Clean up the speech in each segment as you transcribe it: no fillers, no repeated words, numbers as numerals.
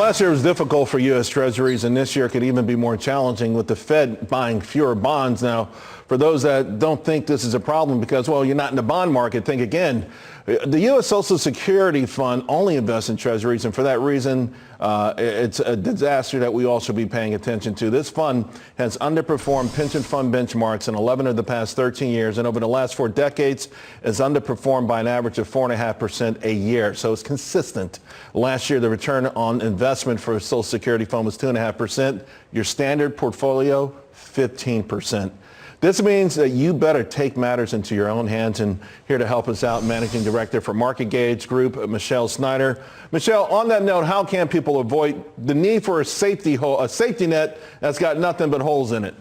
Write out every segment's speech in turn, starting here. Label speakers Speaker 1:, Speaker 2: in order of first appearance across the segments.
Speaker 1: last year was difficult for U.S. Treasuries, and this year could even be more challenging with the Fed buying fewer bonds. Now, for those that don't think this is a problem because, well, you're not in the bond market, think again. The U.S. Social Security Fund only invests in Treasuries, and for that reason, it's a disaster that we all should be paying attention to. This fund has underperformed pension fund benchmarks in 11 of the past 13 years, and over the last 4 decades, has underperformed by an average of 4.5% a year. So it's consistent. Last year, the return on investment for a Social Security fund was 2.5%. Your standard portfolio, 15%. This means that you better take matters into your own hands. And here to help us out, Managing Director for Market Gauge Group, Michelle Snyder. Michelle, on that note, how can people avoid the need for a safety net that's got nothing but holes in it?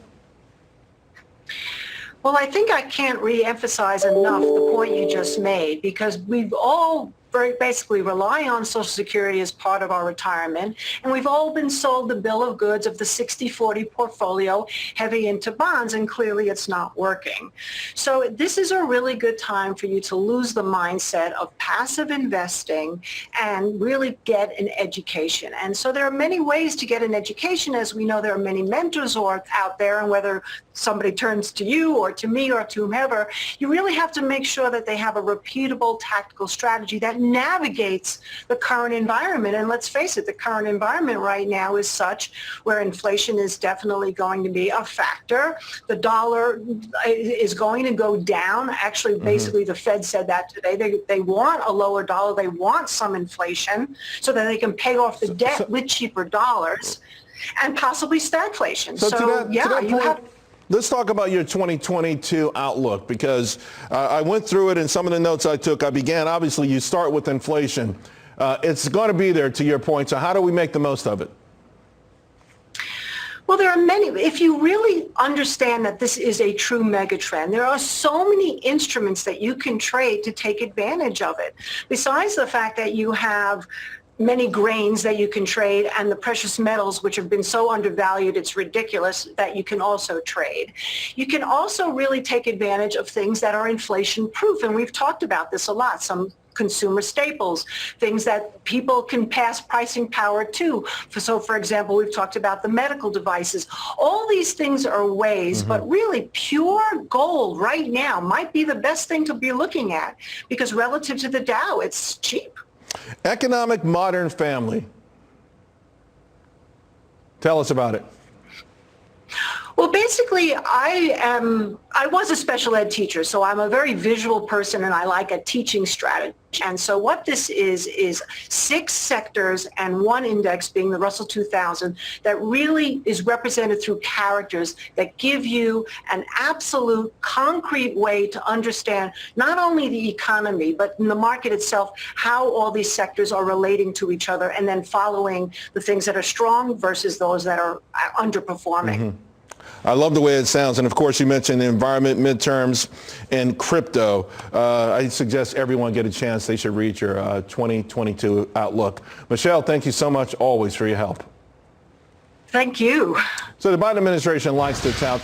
Speaker 2: Well, I think I can't re-emphasize enough the point you just made, because we've all basically rely on Social Security as part of our retirement, and we've all been sold the bill of goods of the 60-40 portfolio heavy into bonds, and clearly it's not working. So this is a really good time for you to lose the mindset of passive investing and really get an education. And so there are many ways to get an education. As we know, there are many mentors out there, and whether somebody turns to you or to me or to whomever, you really have to make sure that they have a repeatable tactical strategy that navigates the current environment. And let's face it, the current environment right now is such where inflation is definitely going to be a factor. The dollar is going to go down. Actually, basically, the Fed said that today. They want a lower dollar. They want some inflation so that they can pay off the debt with cheaper dollars and possibly stagflation.
Speaker 1: Let's talk about your 2022 outlook, because I went through it in some of the notes I took. I began, obviously, you start with inflation. It's going to be there, to your point. So how do we make the most of it?
Speaker 2: Well, there are many. If you really understand that this is a true mega trend, there are so many instruments that you can trade to take advantage of it. Besides the fact that you have many grains that you can trade, and the precious metals, which have been so undervalued, it's ridiculous, that you can also trade. You can also really take advantage of things that are inflation proof, and we've talked about this a lot. Some consumer staples, things that people can pass pricing power to. So, for example, we've talked about the medical devices. All these things are ways, but really pure gold right now might be the best thing to be looking at, because relative to the Dow, it's cheap.
Speaker 1: Economic Modern Family. Tell us about it.
Speaker 2: Well, basically, I was a special ed teacher, so I'm a very visual person, and I like a teaching strategy. And so what this is 6 sectors and 1 index, being the Russell 2000, that really is represented through characters that give you an absolute concrete way to understand not only the economy, but in the market itself, how all these sectors are relating to each other, and then following the things that are strong versus those that are underperforming.
Speaker 1: I love the way it sounds. And of course, you mentioned the environment, midterms, and crypto. I suggest everyone get a chance. They should read your 2022 outlook. Michelle, thank you so much always for your help.
Speaker 2: Thank you.
Speaker 1: So the Biden administration likes to tout